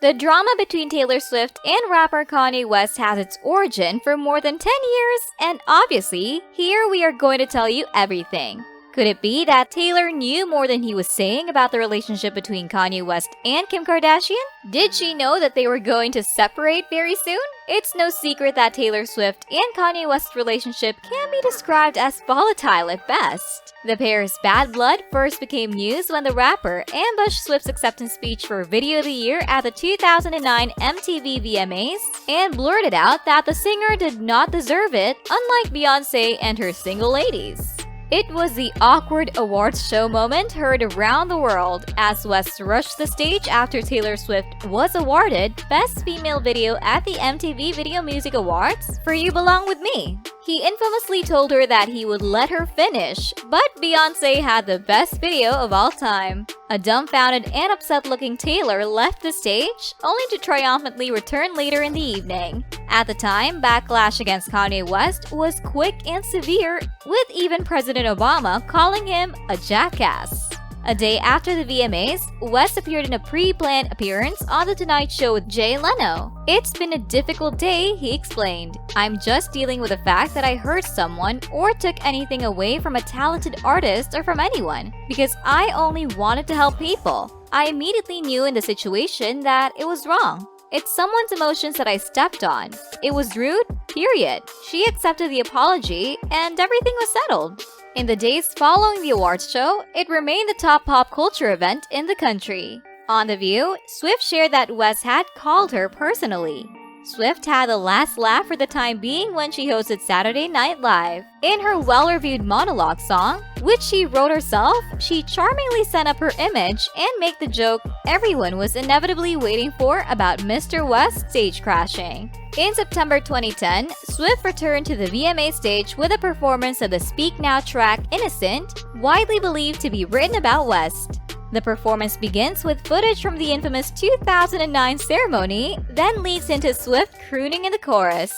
The drama between Taylor Swift and rapper Kanye West has its origin for more than 10 years, and obviously, here we are going to tell you everything. Could it be that Taylor knew more than he was saying about the relationship between Kanye West and Kim Kardashian? Did she know that they were going to separate very soon? It's no secret that Taylor Swift and Kanye West's relationship can be described as volatile at best. The pair's bad blood first became news when the rapper ambushed Swift's acceptance speech for Video of the Year at the 2009 MTV VMAs and blurted out that the singer did not deserve it, unlike Beyoncé and her single ladies. It was the awkward awards show moment heard around the world as West rushed the stage after Taylor Swift was awarded Best Female Video at the MTV Video Music Awards for You Belong With Me. He infamously told her that he would let her finish, but Beyoncé had the best video of all time. A dumbfounded and upset-looking Taylor left the stage, only to triumphantly return later in the evening. At the time, backlash against Kanye West was quick and severe, with even President Obama calling him a jackass. A day after the VMAs, West appeared in a pre-planned appearance on The Tonight Show with Jay Leno. "It's been a difficult day," he explained. "I'm just dealing with the fact that I hurt someone or took anything away from a talented artist or from anyone, because I only wanted to help people. I immediately knew in the situation that it was wrong. It's someone's emotions that I stepped on. It was rude, period." She accepted the apology, and everything was settled. In the days following the awards show, it remained the top pop culture event in the country. On The View, Swift shared that West had called her personally. Swift had the last laugh for the time being when she hosted Saturday Night Live. In her well-reviewed monologue song, which she wrote herself, she charmingly set up her image and made the joke everyone was inevitably waiting for about Mr. West stage crashing. In September 2010, Swift returned to the VMA stage with a performance of the Speak Now track Innocent, widely believed to be written about West. The performance begins with footage from the infamous 2009 ceremony, then leads into Swift crooning in the chorus.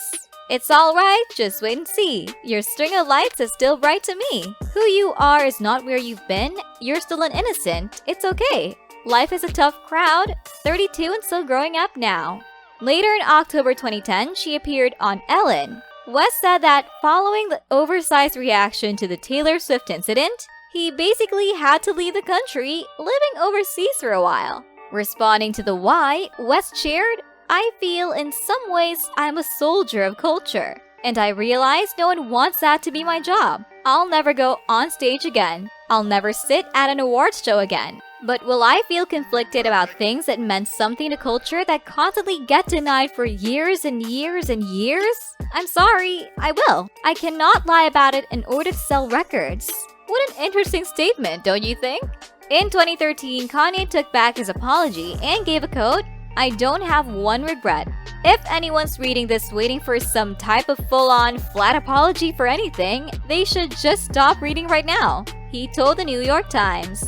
"It's alright, just wait and see. Your string of lights is still bright to me. Who you are is not where you've been. You're still an innocent. It's okay. Life is a tough crowd. 32 and still growing up now." Later in October 2010, she appeared on Ellen. West said that following the oversized reaction to the Taylor Swift incident, he basically had to leave the country, living overseas for a while. Responding to the why, West shared, "I feel in some ways I'm a soldier of culture, and I realize no one wants that to be my job. I'll never go on stage again. I'll never sit at an awards show again. But will I feel conflicted about things that meant something to culture that constantly get denied for years and years and years? I'm sorry, I will. I cannot lie about it in order to sell records." What an interesting statement, don't you think? In 2013, Kanye took back his apology and gave a quote, "I don't have one regret." If anyone's reading this waiting for some type of full-on, flat apology for anything, they should just stop reading right now, he told the New York Times.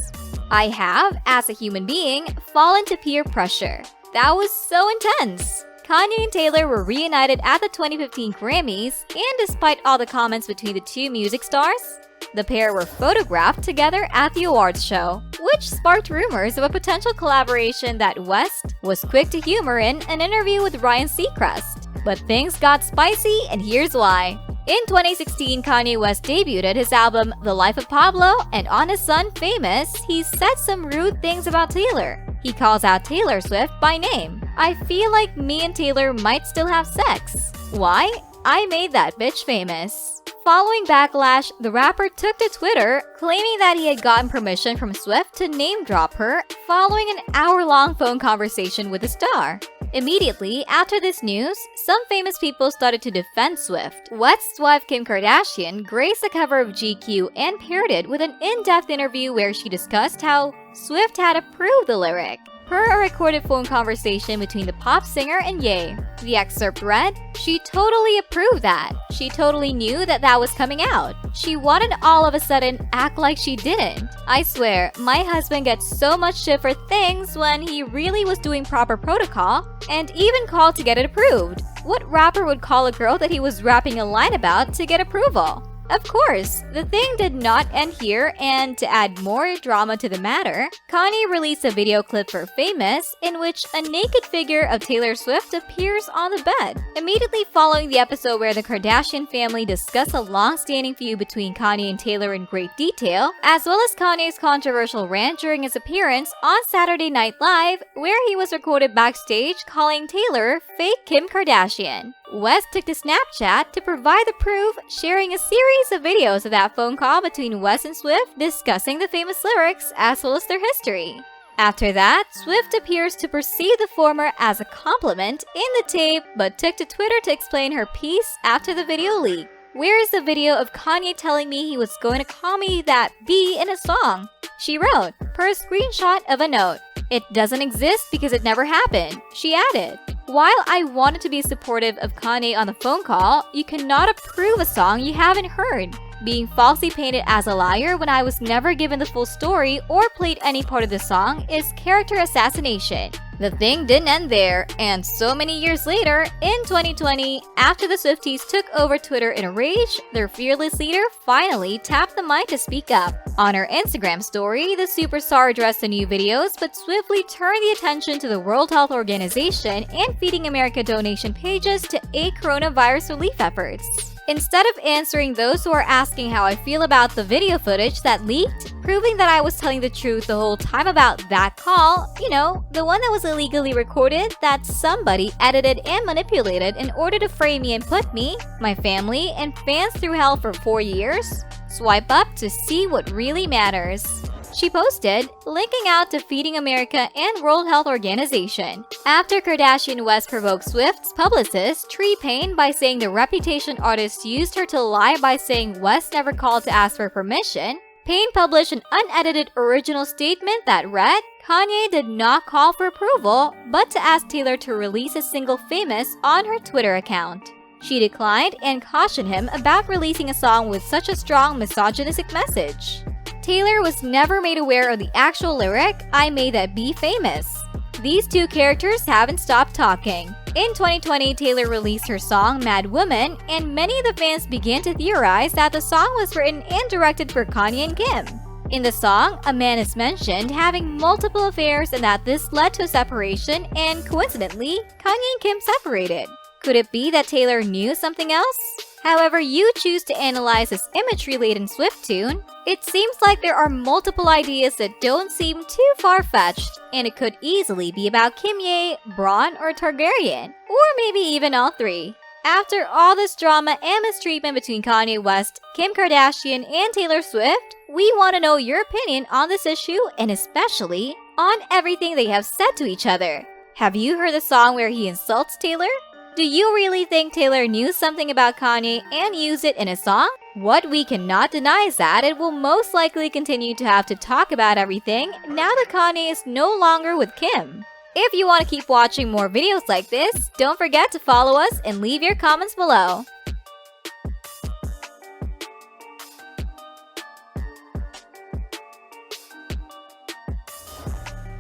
"I have, as a human being, fallen to peer pressure. That was so intense." Kanye and Taylor were reunited at the 2015 Grammys, and despite all the comments between the two music stars, the pair were photographed together at the awards show, which sparked rumors of a potential collaboration that West was quick to humor in an interview with Ryan Seacrest. But things got spicy, and here's why. In 2016, Kanye West debuted his album The Life of Pablo, and on his son Famous, he said some rude things about Taylor. He calls out Taylor Swift by name. "I feel like me and Taylor might still have sex. Why? I made that bitch famous." Following backlash, the rapper took to Twitter, claiming that he had gotten permission from Swift to name-drop her following an hour-long phone conversation with the star. Immediately after this news, some famous people started to defend Swift. West's wife Kim Kardashian graced the cover of GQ and paired it with an in-depth interview where she discussed how Swift had approved the lyric, per a recorded phone conversation between the pop singer and Ye. The excerpt read, "She totally approved that. She totally knew that that was coming out. She wanted all of a sudden act like she didn't. I swear, my husband gets so much shit for things when he really was doing proper protocol and even called to get it approved. What rapper would call a girl that he was rapping a line about to get approval? Of course, the thing did not end here, and to add more drama to the matter, Kanye released a video clip for Famous in which a naked figure of Taylor Swift appears on the bed. Immediately following the episode where the Kardashian family discussed a long-standing feud between Kanye and Taylor in great detail, as well as Kanye's controversial rant during his appearance on Saturday Night Live, where he was recorded backstage calling Taylor fake Kim Kardashian. West took to Snapchat to provide the proof, sharing a series of videos of that phone call between West and Swift discussing the famous lyrics as well as their history. After that, Swift appears to perceive the former as a compliment in the tape, but took to Twitter to explain her piece after the video leak. Where is the video of Kanye telling me he was going to call me that B in a song? She wrote, per a screenshot of a note. It doesn't exist because it never happened, she added. While I wanted to be supportive of Kanye on the phone call, you cannot approve a song you haven't heard. Being falsely painted as a liar when I was never given the full story or played any part of the song is character assassination. The thing didn't end there, and so many years later, in 2020, after the Swifties took over Twitter in a rage, their fearless leader finally tapped the mic to speak up. On her Instagram story, the superstar addressed the new videos but swiftly turned the attention to the World Health Organization and Feeding America donation pages to aid coronavirus relief efforts. Instead of answering those who are asking how I feel about the video footage that leaked, proving that I was telling the truth the whole time about that call, the one that was illegally recorded that somebody edited and manipulated in order to frame me and put me, my family, and fans through hell for 4 years? Swipe up to see what really matters. She posted, linking out to Feeding America and World Health Organization. After Kardashian West provoked Swift's publicist, Tree Payne, by saying the Reputation artist used her to lie by saying West never called to ask for permission, Payne published an unedited original statement that read, Kanye did not call for approval, but to ask Taylor to release a single Famous on her Twitter account. She declined and cautioned him about releasing a song with such a strong misogynistic message. Taylor was never made aware of the actual lyric, I made that be famous. These two characters haven't stopped talking. In 2020, Taylor released her song Mad Woman, and many of the fans began to theorize that the song was written and directed for Kanye and Kim. In the song, a man is mentioned having multiple affairs and that this led to a separation, and coincidentally, Kanye and Kim separated. Could it be that Taylor knew something else? However you choose to analyze this imagery-laden Swift tune, it seems like there are multiple ideas that don't seem too far-fetched, and it could easily be about Kanye, Braun, or Targaryen, or maybe even all three. After all this drama and mistreatment between Kanye West, Kim Kardashian, and Taylor Swift, we want to know your opinion on this issue and especially on everything they have said to each other. Have you heard the song where he insults Taylor? Do you really think Taylor knew something about Kanye and used it in a song? What we cannot deny is that it will most likely continue to have to talk about everything now that Kanye is no longer with Kim. If you want to keep watching more videos like this, don't forget to follow us and leave your comments below.